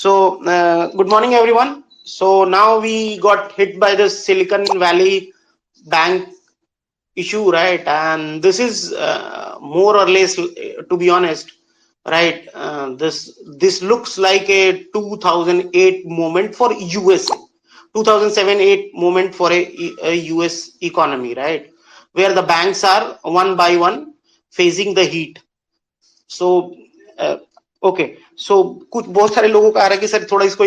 Good morning, everyone. So now we got hit by the Silicon Valley Bank issue, right? And this is more or less, to be honest, right? This looks like a 2008 moment for USA, 2007-8 moment for a US economy, right? Where the banks are one by one facing the heat. So okay so कुछ बहुत सारे लोगों का आ रहा है कि sir थोड़ा इसको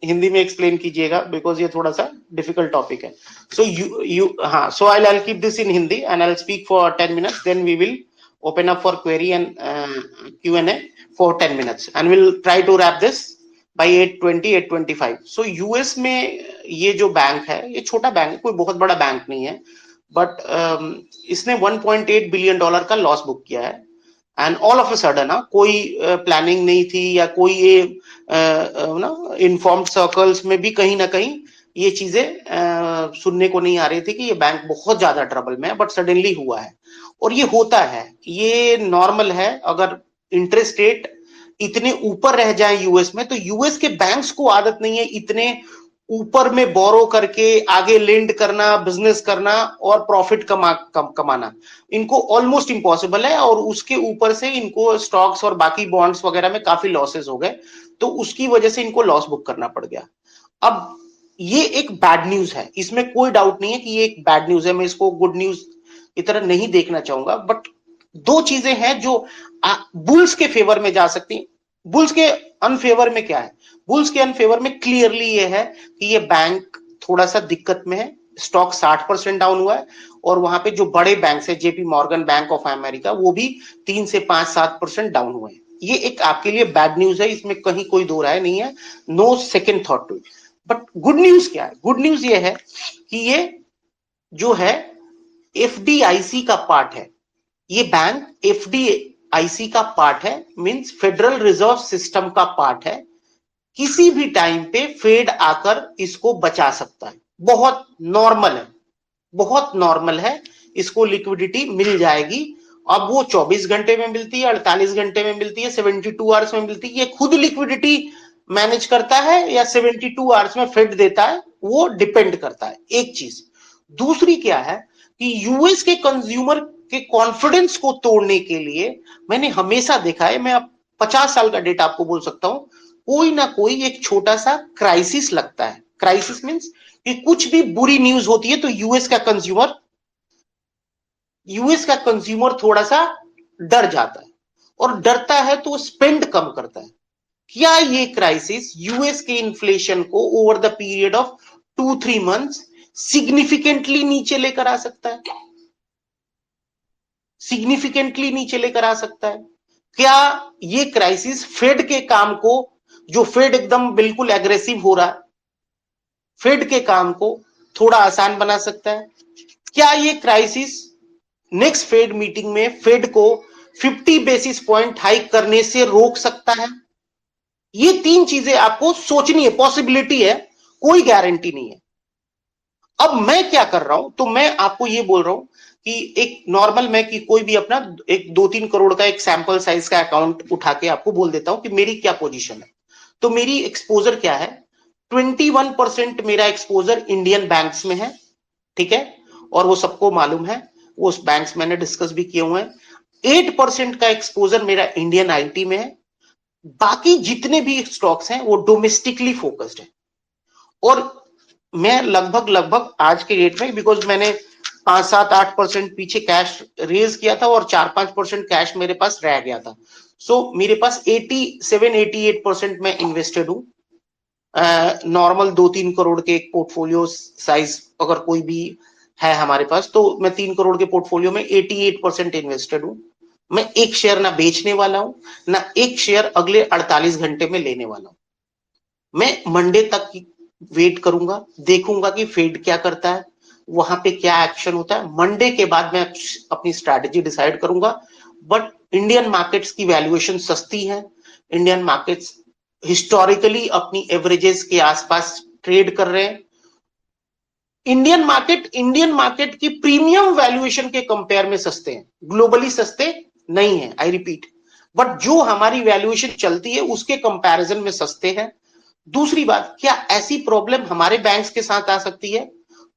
हिंदी में एक्सप्लेन कीजिएगा बिकॉज ये थोड़ा सा डिफिकल्ट टॉपिक है सो यू हाँ so I keep this in Hindi and I speak for 10 minutes then we will open up for query and Q&A for 10 minutes and we'll try to wrap this by 8:20 8:25 so US में ये जो bank है ये छोटा bank है कोई बहुत बड़ा बैंक नहीं है बट इसने 1.8 बिलियन डॉलर का लॉस बुक किया है and all of a sudden कोई प्लानिंग नहीं थी या कोई ये ना इन्फॉर्म्ड सर्कल्स में भी कहीं ना कहीं ये चीजें सुनने को नहीं आ रही थी कि ये बैंक बहुत ज्यादा ट्रबल में है बट सडनली हुआ है और ये होता है ये नॉर्मल है अगर इंटरेस्ट रेट इतने ऊपर रह जाए यूएस में तो यूएस के बैंक्स को आदत नहीं है इतने ऊपर में बोरो करके आगे लेंड करना बिजनेस करना और प्रॉफिट कमाना इनको ऑलमोस्ट इम्पॉसिबल है और उसके ऊपर से इनको स्टॉक्स और बाकी बॉन्ड्स वगैरह में काफी लॉसेस हो गए तो उसकी वजह से इनको लॉस बुक करना पड़ गया अब ये एक बैड न्यूज है इसमें कोई डाउट नहीं है कि ये एक बैड न्यूज है मैं इसको गुड न्यूज की तरह नहीं देखना चाहूंगा बट दो चीजें हैं जो बुल्स के फेवर में जा सकती हैं बुल्स के अनफेवर में क्या है बुल्स के अनफेवर में क्लियरली ये है कि ये बैंक थोड़ा सा दिक्कत में है स्टॉक 60% डाउन हुआ है और वहां पे जो बड़े बैंक है JP Morgan bank of America वो भी 3 से 5-7% डाउन हुए हैं ये एक आपके लिए बैड न्यूज है इसमें कहीं कोई दो राय नहीं है no second thought to it but good news क्या है गुड न्यूज ये है कि ये जो है एफडीआईसी का पार्ट है ये बैंक एफडीआईसी का पार्ट है मींस फेडरल रिजर्व सिस्टम का पार्ट है किसी भी टाइम पे फेड आकर इसको बचा सकता है बहुत नॉर्मल है इसको लिक्विडिटी मिल जाएगी अब वो 24 घंटे में मिलती है 48 घंटे में मिलती है 72 आवर्स में मिलती है ये खुद लिक्विडिटी मैनेज करता है या 72 आवर्स में फेड देता है वो डिपेंड करता है एक चीज दूसरी क्या है कि यूएस के कंज्यूमर के कॉन्फिडेंस को तोड़ने के लिए मैंने हमेशा देखा है मैं 50 साल का डेटा आपको बोल सकता हूं कोई ना कोई एक छोटा सा क्राइसिस लगता है क्राइसिस मींस कि कुछ भी बुरी न्यूज होती है तो यूएस का कंज्यूमर थोड़ा सा डर जाता है और डरता है तो स्पेंड कम करता है क्या ये क्राइसिस यूएस के इन्फ्लेशन को over the period of 2-3 months significantly नीचे लेकर आ सकता है क्या ये क्राइसिस फेड के काम को जो फेड एकदम बिल्कुल एग्रेसिव हो रहा है फेड के काम को थोड़ा आसान बना सकता है क्या ये क्राइसिस नेक्स्ट फेड मीटिंग में फेड को 50 बेसिस पॉइंट हाइक करने से रोक सकता है ये तीन चीजें आपको सोचनी है पॉसिबिलिटी है कोई गारंटी नहीं है अब मैं क्या कर रहा हूं तो मैं आपको ये बोल रहा हूं कि एक नॉर्मल मैं कि कोई भी अपना एक 2-3 करोड़ का एक सैंपल साइज का अकाउंट उठा के आपको बोल देता हूं कि मेरी क्या पोजीशन है तो मेरी एक्सपोजर क्या है 21% मेरा एक्सपोजर इंडियन बैंक्स में है ठीक है और वो सबको मालूम है वो उस बैंक्स मैंने डिस्कस भी किए हुए हैं 8% का एक्सपोजर मेरा इंडियन आईटी में है बाकी जितने भी स्टॉक्स हैं वो डोमेस्टिकली फोकस्ड है और मैं लगभग आज के डेट में बिकॉज मैंने 5-7-8% पीछे कैश रेज किया था और 4-5% कैश मेरे पास रह गया था सो मेरे पास 87-88% में इन्वेस्टेड हूं नॉर्मल 2-3 करोड़ के एक पोर्टफोलियो साइज अगर कोई भी है हमारे पास तो मैं 3 करोड़ के पोर्टफोलियो में 88% इन्वेस्टेड हूं मैं एक शेयर ना बेचने वाला हूं ना एक शेयर अगले 48 घंटे में लेने वाला हूं मैं मंडे तक वेट करूंगा देखूंगा कि फेड क्या करता है वहां पे क्या एक्शन होता है मंडे के बाद मैं अपनी स्ट्रैटेजी डिसाइड करूंगा बट इंडियन मार्केट्स की वैल्यूएशन सस्ती है इंडियन मार्केट्स हिस्टोरिकली अपनी एवरेजेस के आसपास ट्रेड कर रहे हैं इंडियन मार्केट की प्रीमियम वैल्यूएशन के कंपेयर में सस्ते हैं ग्लोबली सस्ते नहीं है आई रिपीट बट जो हमारी वैल्यूएशन चलती है उसके कंपैरिजन में सस्ते हैं दूसरी बात, क्या ऐसी प्रॉब्लम हमारे बैंक्स के साथ आ सकती है?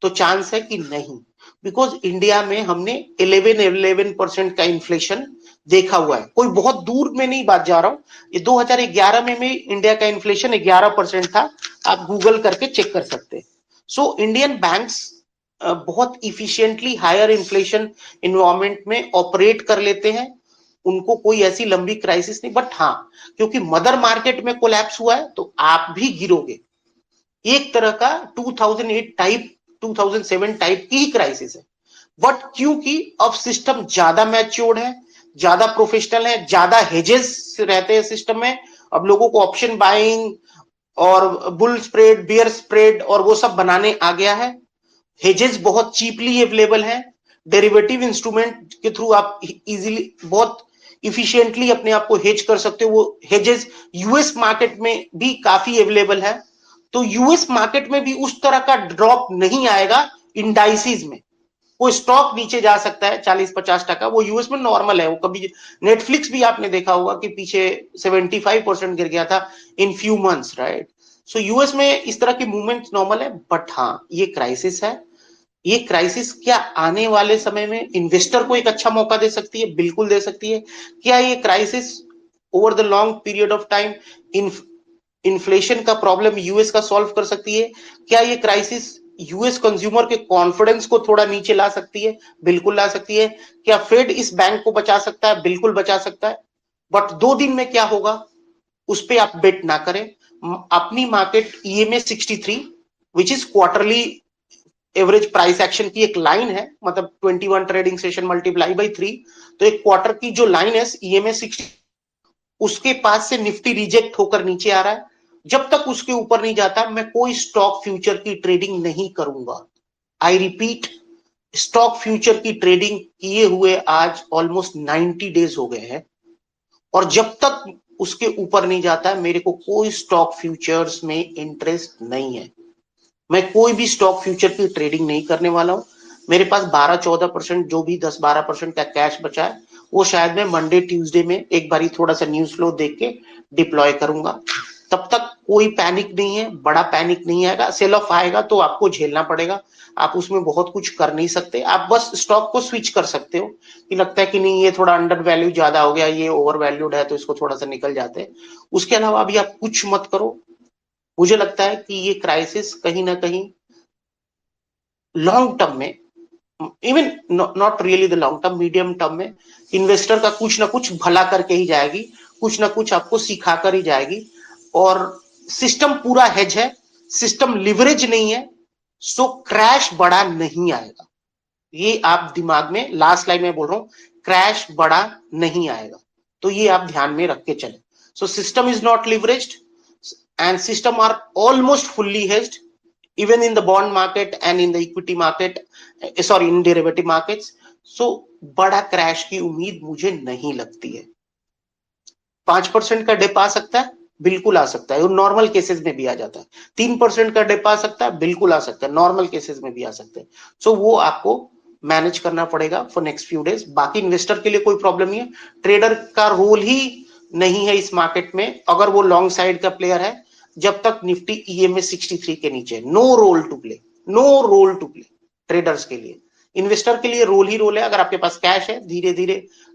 तो चांस है कि नहीं, बिकॉज इंडिया में हमने 11% का इन्फ्लेशन देखा हुआ है। कोई बहुत दूर में नहीं बात जा रहा हूं, ये 2011 में इंडिया का इन्फ्लेशन 11% था, आप गूगल करके चेक कर सकते हैं। सो इंडियन बैंक्स बहुत इफिशिएंटली हायर इन्फ्लेशन इन्वायरमेंट में ऑपरेट कर लेते हैं, उनको कोई ऐसी लंबी क्राइसिस नहीं। बट हाँ, क्योंकि मदर मार्केट में कोलैप्स हुआ है तो आप भी गिरोगे। एक तरह का 2008 टाइप 2007 टाइप की ही क्राइसिस है। बट क्योंकि अब सिस्टम ज्यादा मैच्योर्ड है, ज्यादा प्रोफेशनल है, ज्यादा हेजेस रहते हैं सिस्टम में, अब लोगों को ऑप्शन बाइंग और बुल स्प्रेड, बियर स्प्रेड और वो सब बनाने आ गया है। हेजेस बहुत चीपली अवेलेबल है, डेरिवेटिव इंस्ट्रूमेंट के थ्रू आप इजीली बहुत इफिशिएंटली अपने आप को हेज कर सकते हो। वो हेजेस यूएस मार्केट में भी काफी अवेलेबल है, तो यूएस मार्केट में भी उस तरह का ड्रॉप नहीं आएगा। इंडाइसिस में कोई स्टॉक नीचे जा सकता है 40-50%, वो यूएस में नॉर्मल है। वो कभी नेटफ्लिक्स भी आपने देखा होगा कि पीछे 75% गिर गया था in few months, right? So US में इस तरह की मूवमेंट नॉर्मल है। बट हाँ, ये क्राइसिस है। ये क्राइसिस क्या आने वाले समय में इन्वेस्टर को एक अच्छा मौका दे सकती है? बिल्कुल दे सकती है। क्या ये crisis over the long period of time inflation का प्रॉब्लम यूएस का सॉल्व कर सकती है? क्या ये क्राइसिस यूएस कंज्यूमर के कॉन्फिडेंस को थोड़ा नीचे ला सकती है? बिल्कुल ला सकती है। क्या फेड इस बैंक को बचा सकता है? बिल्कुल बचा सकता है। बट 2 दिन में क्या होगा उस पर आप बेट ना करें। अपनी market EMA 63 which is quarterly average price action की एक लाइन है, मतलब 21 ट्रेडिंग सेशन मल्टीप्लाई बाई 3, तो एक क्वार्टर की जो लाइन है ईएमए 60, उसके पास से निफ्टी रिजेक्ट होकर नीचे आ रहा है। जब तक उसके ऊपर नहीं जाता मैं कोई स्टॉक फ्यूचर की ट्रेडिंग नहीं करूंगा। आई रिपीट, स्टॉक फ्यूचर की ट्रेडिंग किए हुए आज ऑलमोस्ट 90 डेज हो गए हैं, और जब तक उसके ऊपर नहीं जाता है मेरे को कोई स्टॉक फ्यूचर्स में इंटरेस्ट नहीं है। मैं कोई भी स्टॉक फ्यूचर की ट्रेडिंग नहीं करने वाला हूं। मेरे पास 12-14% जो भी 10-12% का कैश बचा है वो शायद मैं मंडे ट्यूसडे में एक बारी थोड़ा सा न्यूज फ्लो देख के डिप्लॉय करूंगा। तब तक कोई पैनिक नहीं है, बड़ा पैनिक नहीं आएगा। सेल ऑफ आएगा तो आपको झेलना पड़ेगा, आप उसमें बहुत कुछ कर नहीं सकते। आप बस स्टॉक को स्विच कर सकते हो कि लगता है कि नहीं ये थोड़ा अंडर वैल्यू ज्यादा हो गया, ये ओवर वैल्यूड है, तो इसको थोड़ा सा निकल जाते हैं। उसके अलावा अभी आप कुछ मत करो। मुझे लगता है कि ये क्राइसिस कहीं ना कहीं लॉन्ग टर्म में, even not really the long term, medium term में इन्वेस्टर का कुछ ना कुछ भला करके ही जाएगी, कुछ ना कुछ आपको सिखा कर ही जाएगी। और सिस्टम पूरा हेज है, सिस्टम लिवरेज नहीं है, सो क्रैश बड़ा नहीं आएगा। ये आप दिमाग में, लास्ट लाइन में बोल रहा हूं, क्रैश बड़ा नहीं आएगा, तो ये आप ध्यान में रख के चले। So system is not leveraged and system are almost fully hedged even in the bond market and in the equity market, sorry, in derivative markets. So बड़ा क्रैश की उम्मीद मुझे नहीं लगती है। 5% का डिप आ सकता है, बिल्कुल आ सकता है, और नॉर्मल केसेस में भी आ जाता है। 3% का डिप आ सकता है, बिल्कुल आ सकता है, नॉर्मल केसेस में भी आ सकते हैं। सो वो आपको मैनेज करना पड़ेगा फॉर नेक्स्ट फ्यू डेज। बाकी इन्वेस्टर के लिए कोई प्रॉब्लम नहीं है, ट्रेडर का रोल ही नहीं है इस मार्केट में अगर वो लॉन्ग साइड का प्लेयर है। जब तक निफ्टी ईएमए 63 के नीचे, no role to play, no role to play traders के लिए। इन्वेस्टर के लिए रोल ही रोल है। अगर आपके पास कैश है, धीरे धीरे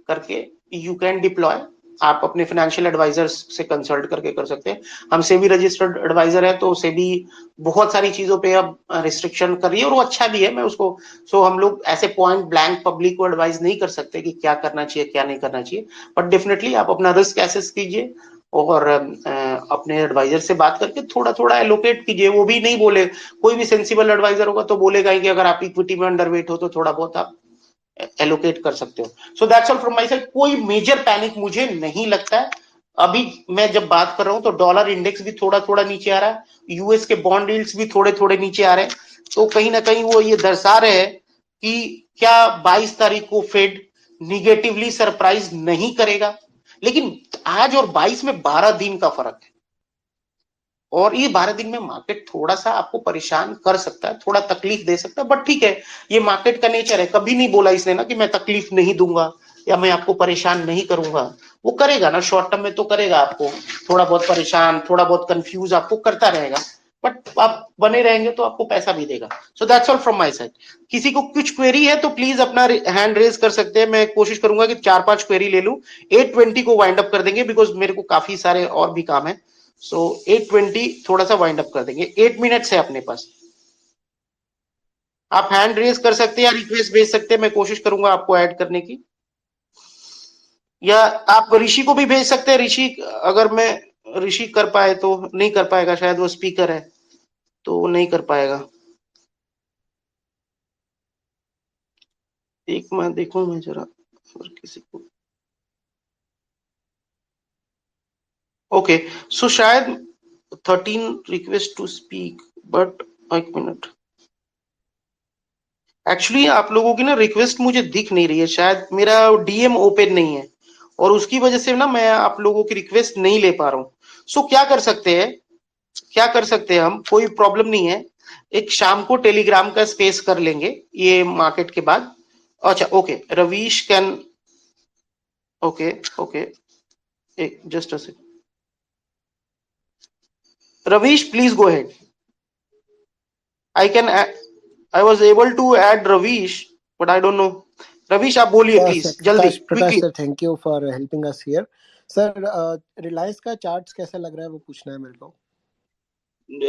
करके यू कैन डिप्लॉय। आप अपने फाइनेंशियल एडवाइजर्स से कंसल्ट करके कर सकते हैं। हम सेबी रजिस्टर्ड एडवाइजर है, तो सेबी बहुत सारी चीजों पे अब रिस्ट्रिक्शन कर रही है, और वो अच्छा भी है। मैं उसको, सो हम लोग ऐसे पॉइंट ब्लैंक पब्लिक को एडवाइस नहीं कर सकते कि क्या करना चाहिए क्या नहीं करना चाहिए। बट डेफिनेटली आप अपना रिस्क एसेस कीजिए और अपने एडवाइजर से बात करके थोड़ा थोड़ा एलोकेट कीजिए। वो भी नहीं बोले, कोई भी सेंसिबल एडवाइजर होगा तो बोलेगा कि अगर आप इक्विटी में अंडरवेट हो तो थोड़ा बहुत आप एलोकेट कर सकते हो। So that's all from my side. कोई मेजर पैनिक मुझे नहीं लगता है। अभी मैं जब बात कर रहा हूं तो डॉलर इंडेक्स भी थोड़ा थोड़ा नीचे आ रहा है, यूएस के बॉन्ड यील्ड्स भी थोड़े थोड़े नीचे आ रहे हैं। तो कहीं ना कहीं वो ये दर्शा रहे हैं कि क्या 22 तारीख को फेड निगेटिवली सरप्राइज नहीं करेगा। लेकिन आज और 22 में 12 दिन का फर्क है, और ये 12 दिन में मार्केट थोड़ा सा आपको परेशान कर सकता है, थोड़ा तकलीफ दे सकता है। बट ठीक है, ये मार्केट का नेचर है। कभी नहीं बोला इसने ना कि मैं तकलीफ नहीं दूंगा, या मैं आपको परेशान नहीं करूंगा, वो करेगा ना, शॉर्ट टर्म में तो करेगा, आपको थोड़ा बहुत परेशान, थोड़ा बहुत कंफ्यूज आपको करता रहेगा, बट आप बने रहेंगे तो आपको पैसा भी देगा। So that's all from my side. किसी को कुछ क्वेरी है तो प्लीज अपना हैंड रेज कर सकते हैं, मैं कोशिश करूंगा कि 4-5 क्वेरी ले लूं। 8:20 को वाइंड अप कर देंगे बिकॉज मेरे को काफी सारे और भी काम है। सो 8:20 थोड़ा सा वाइंड अप कर देंगे, 8 मिनट्स है अपने पास। आप हैंड रेज कर सकते हैं या रिक्वेस्ट भेज सकते हैं, मैं कोशिश करूंगा आपको ऐड करने की, या आप ऋषि को भी भेज सकते हैं। ऋषि, अगर मैं ऋषि कर पाए तो, नहीं कर पाएगा शायद, वो स्पीकर है तो वो नहीं कर पाएगा। एक मैं देखूं, मैं जरा और किसी को। ओके, सो शायद 13 रिक्वेस्ट टू स्पीक, बट एक मिनट, एक्चुअली आप लोगों की ना रिक्वेस्ट मुझे दिख नहीं रही है, शायद मेरा डीएम ओपन नहीं है और उसकी वजह से ना मैं आप लोगों की रिक्वेस्ट नहीं ले पा रहा हूँ। सो क्या कर सकते हैं, क्या कर सकते हैं हम, कोई प्रॉब्लम नहीं है, एक शाम को टेलीग्राम का स्पेस कर लेंगे ये मार्केट के बाद। अच्छा okay, Ravish can, okay okay, एक just a second, Ravish please go ahead. I can, I was able to add Ravish but I don't know. Ravish आप बोलिए प्लीज जल्दी Prakash quickly. Sir, thank you for helping us here. Sir, Reliance का charts कैसा लग रहा है वो पूछना है मेरे को।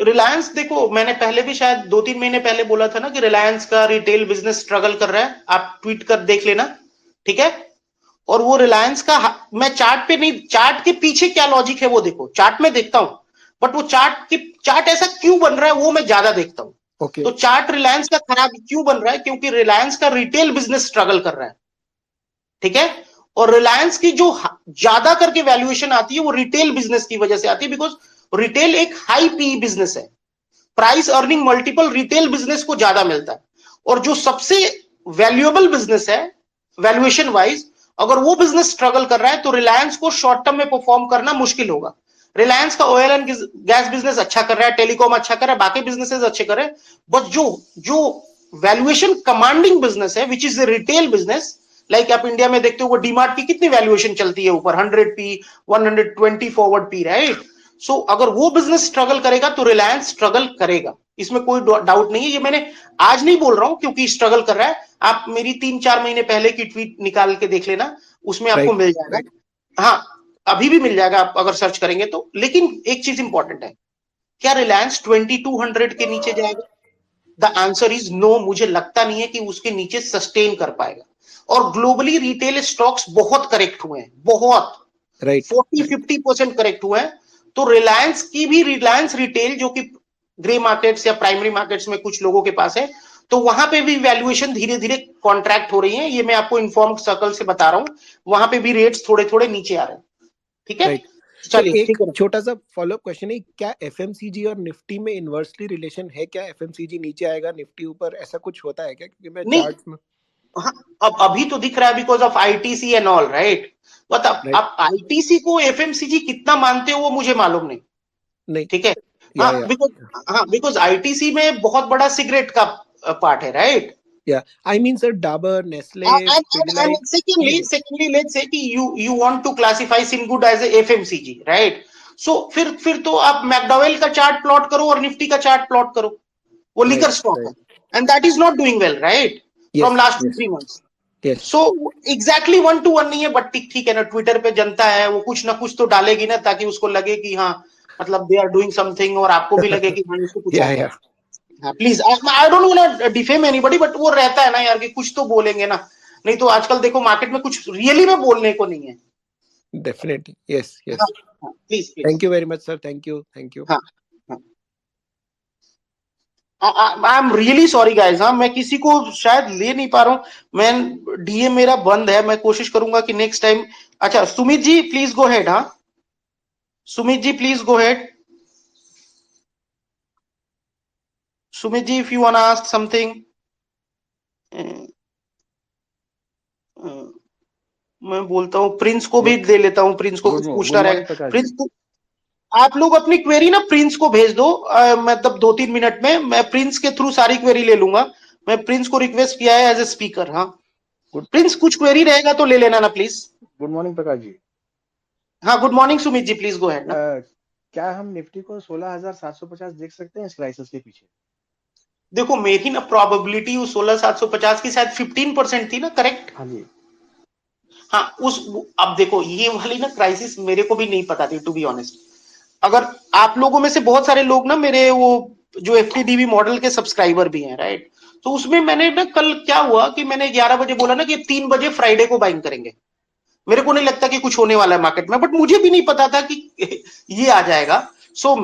रिलायंस देखो, मैंने पहले भी शायद 2-3 महीने पहले बोला था ना कि रिलायंस का रिटेल बिजनेस स्ट्रगल कर रहा है, आप ट्वीट कर देख लेना, ठीक है। और वो रिलायंस का, मैं चार्ट पे नहीं, चार्ट के पीछे क्या लॉजिक है वो देखो, चार्ट में देखता हूं, बट वो चार्ट ऐसा क्यों बन रहा है वो मैं ज्यादा देखता हूं। ओके, तो चार्ट रिलायंस का खराब क्यों बन रहा है, क्योंकि रिलायंस का रिटेल बिजनेस स्ट्रगल कर रहा है, ठीक है। और रिलायंस की जो ज्यादा करके वैल्यूएशन आती है वो रिटेल बिजनेस की वजह से आती है, बिकॉज रिटेल एक हाई पी बिजनेस है, price earning multiple retail business को ज्यादा मिलता है। और जो सबसे वैल्यूएबल बिजनेस है वैल्यूएशन वाइज, अगर वो बिजनेस स्ट्रगल कर रहा है तो रिलायंस को शॉर्ट टर्म में परफॉर्म करना मुश्किल होगा। रिलायंस का ऑयल एंड गैस बिजनेस अच्छा कर रहा है, टेलीकॉम अच्छा कर रहा है, बाकी बिजनेसेस अच्छे कर रहे हैं, बट जो जो वैल्यूएशन कमांडिंग बिजनेस है which is the retail business, like आप इंडिया में देखते हो वो डीमार्ट की कितनी वैल्यूएशन चलती है ऊपर, 100p, 120 फॉरवर्ड पी, राइट। सो अगर वो बिजनेस स्ट्रगल करेगा तो रिलायंस स्ट्रगल करेगा, इसमें कोई डाउट नहीं है। ये मैंने आज नहीं बोल रहा हूं क्योंकि स्ट्रगल कर रहा है, आप मेरी 3-4 महीने पहले की ट्वीट निकाल के देख लेना, उसमें आपको राइट मिल जाएगा। राइट। हाँ, अभी भी मिल जाएगा आप अगर सर्च करेंगे तो। लेकिन एक चीज इंपॉर्टेंट है, क्या रिलायंस 2200 के नीचे जाएगा? द आंसर इज नो, मुझे लगता नहीं है कि उसके नीचे सस्टेन कर पाएगा। और ग्लोबली रिटेल स्टॉक्स बहुत करेक्ट हुए हैं, बहुत, राइट 40-50% करेक्ट हुए हैं। तो रिलायंस की भी, रिलायंस रिटेल जो कि ग्रे मार्केट्स या प्राइमरी मार्केट्स में कुछ लोगों के पास है, तो वहां पे भी वैल्यूएशन धीरे धीरे कॉन्ट्रैक्ट हो रही है, ये मैं आपको इन्फॉर्म सर्कल से बता रहा हूं, वहां पे भी रेट्स थोड़े थोड़े नीचे आ रहे हैं, ठीक है। राइट। सर, चलिए एक ठीक है। छोटा सा फॉलोअप क्वेश्चन है, क्या एफएमसीजी और निफ्टी में इनवर्सली रिलेशन है क्या? एफएमसीजी नीचे आएगा निफ्टी ऊपर, ऐसा कुछ होता है क्या? क्योंकि मैं नहीं, चार्ट्स में। हाँ, अब अभी तो दिख रहा है because of ITC and all, right. But right, आप आईटीसी को एफएमसीजी कितना मानते हो वो मुझे मालूम नहीं, नहीं, ठीक है। हाँ या बिकॉज, हाँ बिकॉज आईटीसी में बहुत बड़ा सिगरेट का पार्ट है, राइट। या I mean sir, Dabur, Nestle, And Pidilite, ये secondly, सब। let's say कि you want to classify Singood as a FMCG, right? So फिर तो आप मैकडॉवेल का चार्ट प्लॉट करो और निफ्टी का चार्ट प्लॉट करो, वो लिकर राइट स्टॉक है, right. And that is not doing well, right, from yes last two yes three months. Yes. So exactly 1-to-1 नहीं है, बट ठीक ठीक है ना, ट्विटर पे जनता है वो कुछ ना कुछ तो डालेगी ना, ताकि उसको लगे कि हाँ, मतलब दे आर डूइंग समथिंग, और आपको भी लगे कि हाँ इसको कुछ या आता है। या हाँ please, I don't want defame anybody, but वो रहता है ना यार कि कुछ तो बोलेंगे ना, नहीं तो आजकल देखो मार्केट में कुछ रियली में बोलने को नहीं है। डेफिनेटली, यस हाँ, यस। हाँ, please please. Thank you very much sir, thank you thank you. हाँ, I am really sorry guys, हाँ मैं किसी को शायद ले नहीं पा रहा हूँ, मैं डीए मेरा बंद है, मैं कोशिश करूंगा कि नेक्स्ट टाइम। अच्छा Sumit ji please go head, हाँ Sumit ji please go head, Sumit ji if you want ask something. मैं बोलता हूँ प्रिंस को भी दे लेता हूँ, प्रिंस को कुछ गुड पूछना मॉर्निंग रहेगा। प्रकाश जी। प्रिंस, आप लोग अपनी क्वेरी ना प्रिंस को भेज दो, मतलब 2-3 मिनट में मैं प्रिंस के थ्रू सारी क्वेरी ले लूंगा। मैं प्रिंस को रिक्वेस्ट किया है एज ए स्पीकर, हाँ प्रिंस कुछ क्वेरी रहेगा तो ले लेना ना please. Good morning Prakash ji. हाँ good morning Sumit ji, please go ahead ना। क्या हम निफ्टी को 16,750 देख सकते हैं इस क्राइसिस के पीछे? देखो मेरी ना प्रोबेबिलिटी उस 16,750 की शायद 15% थी ना, करेक्ट? हाँ जी। हाँ उस, अब देखो ये वाली ना क्राइसिस मेरे को भी नहीं पता थी टू बी ऑनेस्ट। अगर आप लोगों में से बहुत सारे लोग ना मेरे वो जो एफटीडीबी मॉडल के सब्सक्राइबर भी हैं, राइट? तो उसमें मैंने ना कल क्या हुआ कि मैंने 11 बजे बोला ना कि 3 बजे फ्राइडे को बाइंग करेंगे। मेरे को नहीं लगता कि कुछ होने वाला है मार्केट में, बट मुझे भी नहीं पता था कि ये आ जाएगा। सो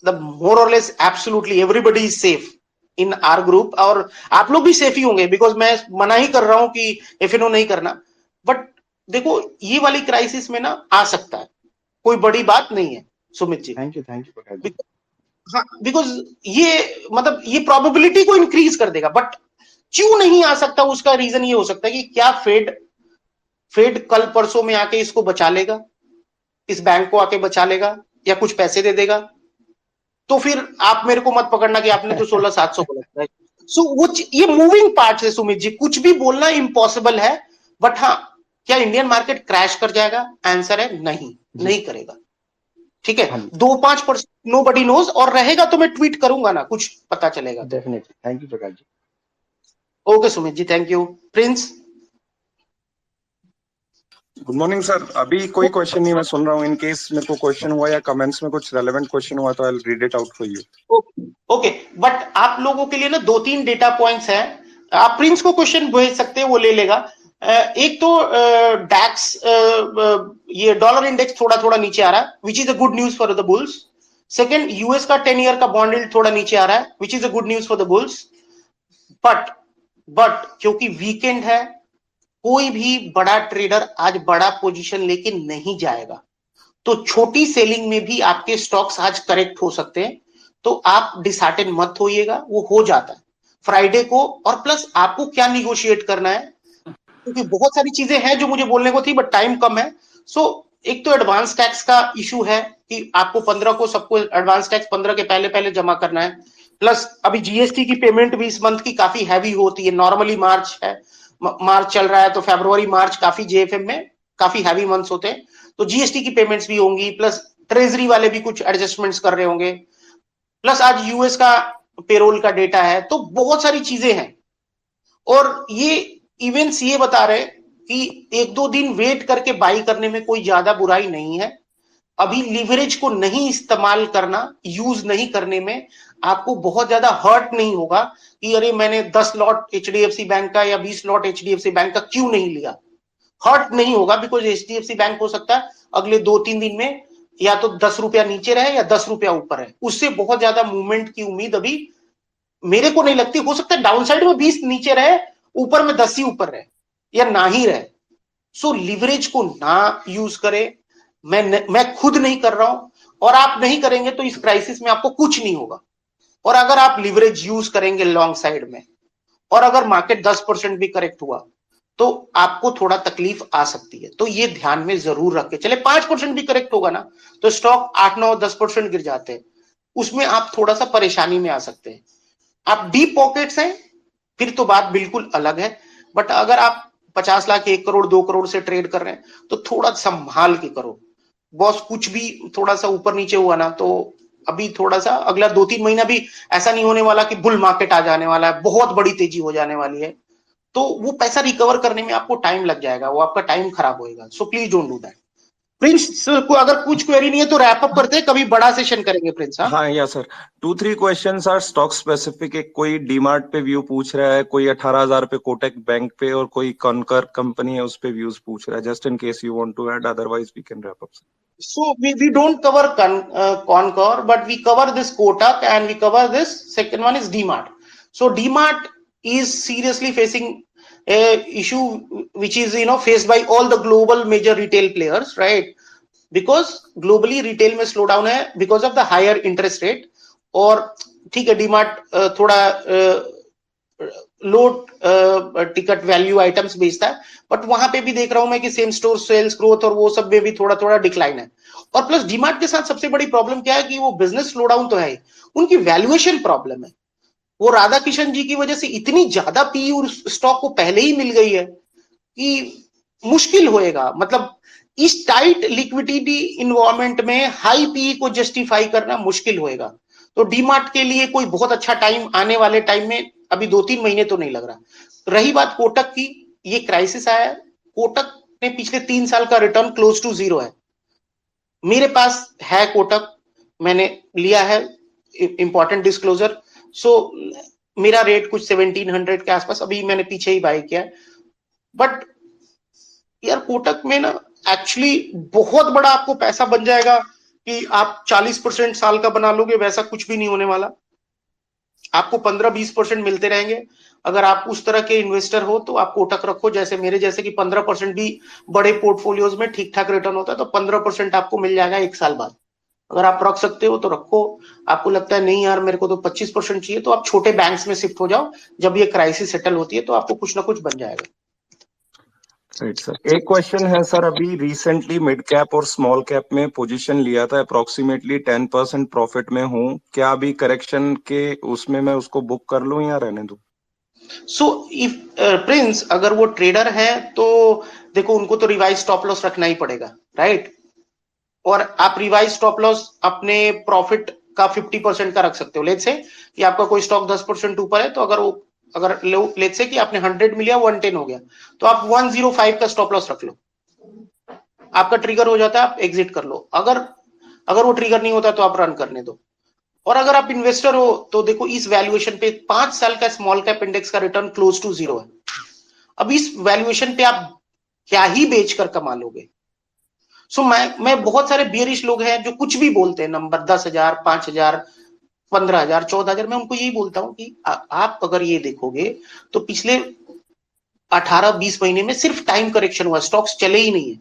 द मोर और less absolutely everybody is safe in our group, और आप लोग भी सेफ ही होंगे, बिकॉज मैं मना ही कर रहा हूं कि एफएनओ नहीं करना। बट देखो ये वाली क्राइसिस में ना आ सकता है, कोई बड़ी बात नहीं है सुमित जी। Thank you Prakash ji. हाँ बिकॉज ये मतलब ये प्रोबेबिलिटी को इंक्रीज कर देगा, बट क्यों नहीं आ सकता उसका रीजन ये हो सकता है कि क्या फेड कल परसों में आके इसको बचा लेगा, इस बैंक को आके बचा लेगा या कुछ पैसे दे देगा। तो फिर आप मेरे को मत पकड़ना कि आपने तो 16,700 बोला है। सो वो ये मूविंग पार्ट है सुमित जी, कुछ भी बोलना इम्पॉसिबल है। बट हाँ, क्या इंडियन मार्केट क्रैश कर जाएगा? आंसर है नहीं, नहीं करेगा। ठीक है, 2-5% नो बडी नोज, और रहेगा तो मैं ट्वीट करूंगा ना, कुछ पता चलेगा। Definitely. Thank you Prakash ji. Okay Sumit ji, thank you. Prince good morning sir. अभी कोई क्वेश्चन नहीं, मैं सुन रहा हूँ। इन केस मेरे को क्वेश्चन हुआ या कमेंट्स में कुछ रेलेवेंट क्वेश्चन हुआ तो I will read it out for you. Okay, but आप लोगों के लिए ना 2-3 डेटा पॉइंट्स हैं, आप प्रिंस को क्वेश्चन भेज सकते हैं, वो ले लेगा। एक तो डैक्स ये डॉलर इंडेक्स थोड़ा थोड़ा नीचे आ रहा है, which is a good news for the bulls. Second, US का 10 ईयर का बॉन्ड यील्ड थोड़ा नीचे आ रहा है, which is a good news for the bulls. But क्योंकि वीकेंड है, कोई भी बड़ा ट्रेडर आज बड़ा पोजीशन लेके नहीं जाएगा, तो छोटी सेलिंग में भी आपके स्टॉक्स आज करेक्ट हो सकते हैं। तो आप डिसहार्टेन मत होइएगा, वो हो जाता है फ्राइडे को। और प्लस आपको क्या निगोशिएट करना है, क्योंकि बहुत सारी चीजें हैं जो मुझे बोलने को थी बट टाइम कम है। सो एक तो एडवांस टैक्स का इशू है कि आपको 15 को सबको एडवांस टैक्स 15 के पहले पहले जमा करना है। प्लस अभी जीएसटी की पेमेंट भी इस मंथ की काफी हैवी होती है, नॉर्मली मार्च है, मार्च चल रहा है तो फरवरी मार्च काफी जेएफएम में काफी हैवी मंथ्स होते हैं, तो जीएसटी की पेमेंट्स भी होंगी। प्लस ट्रेजरी वाले भी कुछ एडजस्टमेंट्स कर रहे होंगे। प्लस आज यूएस का पेरोल का डेटा है, तो बहुत सारी चीजें हैं। और ये इवेंट्स ये बता रहे कि 1-2 दिन वेट करके बाई करने में कोई ज्यादा बुराई नहीं है। अभी लीवरेज को नहीं इस्तेमाल करना, यूज नहीं करने में आपको बहुत ज्यादा हर्ट नहीं होगा कि अरे मैंने 10 लॉट एचडीएफसी बैंक का या 20 लॉट एचडीएफसी बैंक का क्यों नहीं लिया। हर्ट नहीं होगा, बिकॉज एचडीएफसी बैंक हो सकता है अगले 2-3 दिन में या तो 10 रुपया नीचे रहे या 10 रुपया ऊपर है, उससे बहुत ज्यादा मूवमेंट की उम्मीद अभी मेरे को नहीं लगती। हो सकता है डाउनसाइड में 20 नीचे रहे, ऊपर में 10 ही ऊपर रहे या ना ही रहे। सो लिवरेज को ना यूज करे, मैं खुद नहीं कर रहा हूं, और आप नहीं करेंगे तो इस क्राइसिस में आपको कुछ नहीं होगा। और अगर आप लिवरेज यूज करेंगे लॉन्ग साइड में, और अगर मार्केट 10% भी करेक्ट हुआ तो आपको थोड़ा तकलीफ आ सकती है, तो ये ध्यान में जरूर रख के चले। 5% भी करेक्ट होगा ना तो स्टॉक 8-9-10% गिर जाते हैं, उसमें आप थोड़ा सा परेशानी में आ सकते हैं। आप डीप पॉकेट्स हैं फिर तो बात बिल्कुल अलग है, बट अगर आप 50 लाख 1 करोड़ 2 करोड़ से ट्रेड कर रहे हैं तो थोड़ा संभाल के करो बॉस। कुछ भी थोड़ा सा ऊपर नीचे हुआ ना तो अभी थोड़ा सा अगला 2-3 महीना भी ऐसा नहीं होने वाला कि बुल मार्केट आ जाने वाला है, बहुत बड़ी तेजी हो जाने वाली है, तो वो पैसा रिकवर करने में आपको टाइम लग जाएगा, वो आपका टाइम खराब होएगा। So please don't do that. Prince को अगर कुछ क्वेरी नहीं है तो रैप अप करते हैं, कभी बड़ा सेशन करेंगे प्रिंस। हाँ या sir, 2-3 questions are stock specific. एक कोई डीमार्ट पे व्यू पूछ रहा है, कोई 18,000 पे कोटक बैंक पे, और कोई कॉनकर कंपनी है उस पे व्यूज पूछ रहा है। Just in case you want to add, otherwise we can wrap up. So we don't cover Concor, but we cover this Kotak and we cover this second one is DMart. So DMart is seriously facing a issue which is faced by all the global major retail players, right? Because globally retail में slow down है because of the higher interest rate। और ठीक है डीमार्ट थोड़ा लो ticket value items बेचता है, but वहां पे भी देख रहा हूं मैं कि सेम स्टोर सेल्स ग्रोथ और वो सब में भी थोड़ा थोड़ा डिक्लाइन है। और प्लस डीमार्ट के साथ सबसे बड़ी प्रॉब्लम क्या है कि वो बिजनेस स्लो डाउन तो है, उनकी वैल्यूएशन प्रॉब्लम है। वो राधा किशन जी की वजह से इतनी ज्यादा पी उस स्टॉक को पहले ही मिल गई है कि मुश्किल होएगा, मतलब इस टाइट लिक्विडिटी इन्वायरमेंट में हाई पी को जस्टिफाई करना मुश्किल होएगा। तो डीमार्ट के लिए कोई बहुत अच्छा टाइम आने वाले टाइम में अभी 2-3 महीने तो नहीं लग रहा। रही बात कोटक की, ये क्राइसिस आया है, कोटक ने पिछले 3 साल का रिटर्न क्लोज टू 0 है। मेरे पास है कोटक, मैंने लिया है, इंपॉर्टेंट डिस्क्लोजर। सो मेरा रेट कुछ 1700 के आसपास, अभी मैंने पीछे ही बाय किया। बट यार कोटक में ना एक्चुअली बहुत बड़ा आपको पैसा बन जाएगा कि आप 40% साल का बना लोगे, वैसा कुछ भी नहीं होने वाला। आपको 15-20% मिलते रहेंगे। अगर आप उस तरह के इन्वेस्टर हो तो आप कोटक रखो, जैसे मेरे जैसे कि 15% भी बड़े पोर्टफोलियोज में ठीक ठाक रिटर्न होता है, तो 15% आपको मिल जाएगा 1 साल बाद। अगर आप रख सकते हो तो रखो। आपको लगता है नहीं यार मेरे को तो 25% चाहिए, तो आप छोटे बैंक्स में शिफ्ट हो जाओ। जब ये क्राइसिस सेटल होती है तो आपको कुछ ना कुछ बन जाएगा। राइट सर, एक क्वेश्चन है सर, अभी रिसेंटली मिड कैप और स्मॉल कैप में पोजीशन लिया था, अप्रोक्सीमेटली 10% प्रॉफिट में हूँ, क्या अभी करेक्शन के उसमें मैं उसको बुक कर लूं या रहने दूं? सो इफ प्रिंस अगर वो ट्रेडर है तो देखो उनको तो रिवाइज स्टॉप लॉस रखना ही पड़ेगा, राइट? और आप रिवाइज स्टॉप लॉस अपने प्रॉफिट का 50% का रख सकते हो। लेट्स से कि आपका कोई स्टॉक 10% ऊपर है, तो अगर लेट्स से कि आपने 100 मिलिया 110 हो गया, तो आप 105 का स्टॉप लॉस रख लो। आपका ट्रिगर हो जाता है, आप एग्जिट कर लो। अगर वो ट्रिगर नहीं होता तो आप रन करने दो। और अगर आप इन्वेस्टर हो तो देखो इस वैल्यूएशन पे 5 साल का स्मॉल कैप इंडेक्स का रिटर्न क्लोज टू 0 है। अब इस वैल्यूएशन पे आप क्या ही बेचकर कमा लोगे? सो मैं बहुत सारे बियरिश लोग हैं जो कुछ भी बोलते हैं, नंबर 10,000, 5,000, 15,000, 14,000, मैं उनको यही बोलता हूं कि आप अगर ये देखोगे तो पिछले 18-20 महीने में सिर्फ टाइम करेक्शन हुआ, स्टॉक्स चले ही नहीं है।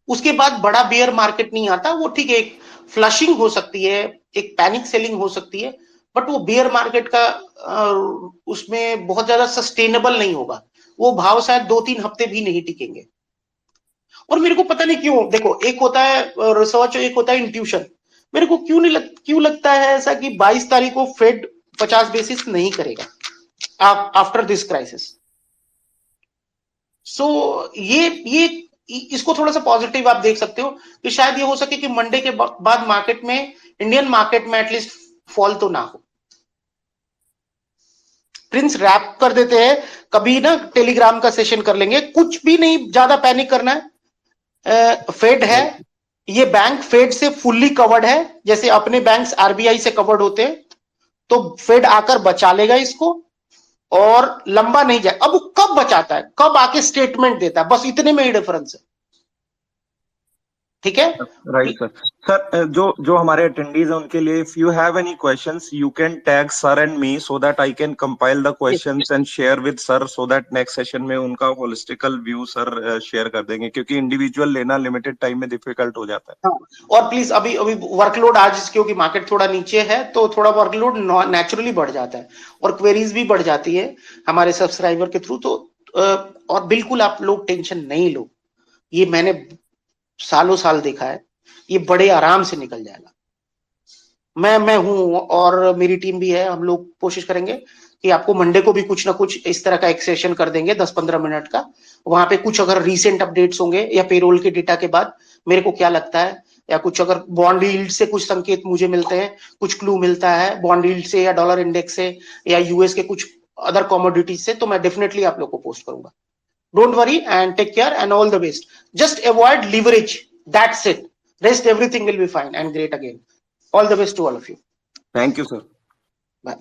उसके बाद बड़ा बेयर मार्केट नहीं आता। वो ठीक है, एक फ्लशिंग हो सकती है, एक पैनिक सेलिंग हो सकती है, बट वो बेयर मार्केट का उसमें बहुत ज्यादा सस्टेनेबल नहीं होगा। वो भाव शायद 2-3 हफ्ते भी नहीं टिकेंगे। और मेरे को पता नहीं क्यों, देखो एक होता है रिसर्च और एक होता है इंट्यूशन। मेरे को क्यों लगता है ऐसा कि 22 तारीख को फेड 50 बेसिस नहीं करेगा आफ्टर दिस क्राइसिस। सो ये इसको थोड़ा सा पॉजिटिव आप देख सकते हो कि शायद ये हो सके कि मंडे के बाद मार्केट में, इंडियन मार्केट में एटलीस्ट फॉल तो ना हो। प्रिंस रैप कर देते हैं, कभी ना टेलीग्राम का सेशन कर लेंगे। कुछ भी नहीं ज्यादा पैनिक करना है। फेड है, ये बैंक फेड से फुल्ली कवर्ड है, जैसे अपने बैंक्स आरबीआई से कवर्ड होते हैं। तो फेड आकर बचा लेगा इसको और लंबा नहीं जाए। अब वो कब बचाता है, कब आके स्टेटमेंट देता है, बस इतने में ही डिफरेंस है। ठीक है, राइट सर। सर जो हमारे अटेंडीज हैं उनके लिए, if you have any questions you can tag sir and me so that I can compile the questions and share with sir, so that next session में उनका होलिस्टिकल व्यू सर शेयर कर देंगे, क्योंकि इंडिविजुअल लेना limited time में difficult हो जाता है। हाँ, और प्लीज अभी वर्कलोड आज क्योंकि मार्केट थोड़ा नीचे है तो थोड़ा वर्कलोड नेचुरली बढ़ जाता है और क्वेरीज भी बढ़ जाती है हमारे सब्सक्राइबर के थ्रू। तो और बिल्कुल आप लोग टेंशन नहीं लो, ये मैंने सालों साल देखा है, ये बड़े आराम से निकल जाएगा। मैं हूं और मेरी टीम भी है। हम लोग कोशिश करेंगे कि आपको मंडे को भी कुछ ना कुछ इस तरह का एक सेशन कर देंगे 10-15 मिनट का। वहां पे कुछ अगर रीसेंट अपडेट्स होंगे या पेरोल के डेटा के बाद मेरे को क्या लगता है, या कुछ अगर बॉन्ड यील्ड से कुछ संकेत मुझे मिलते हैं, कुछ क्लू मिलता है बॉन्ड यील्ड से या डॉलर इंडेक्स से या यूएस के कुछ अदर कमोडिटीज से, तो मैं डेफिनेटली आप लोग को पोस्ट करूंगा। Don't worry and take care and all the best. Just avoid leverage. That's it. Rest everything will be fine and great again. All the best to all of you. Thank you, sir. Bye.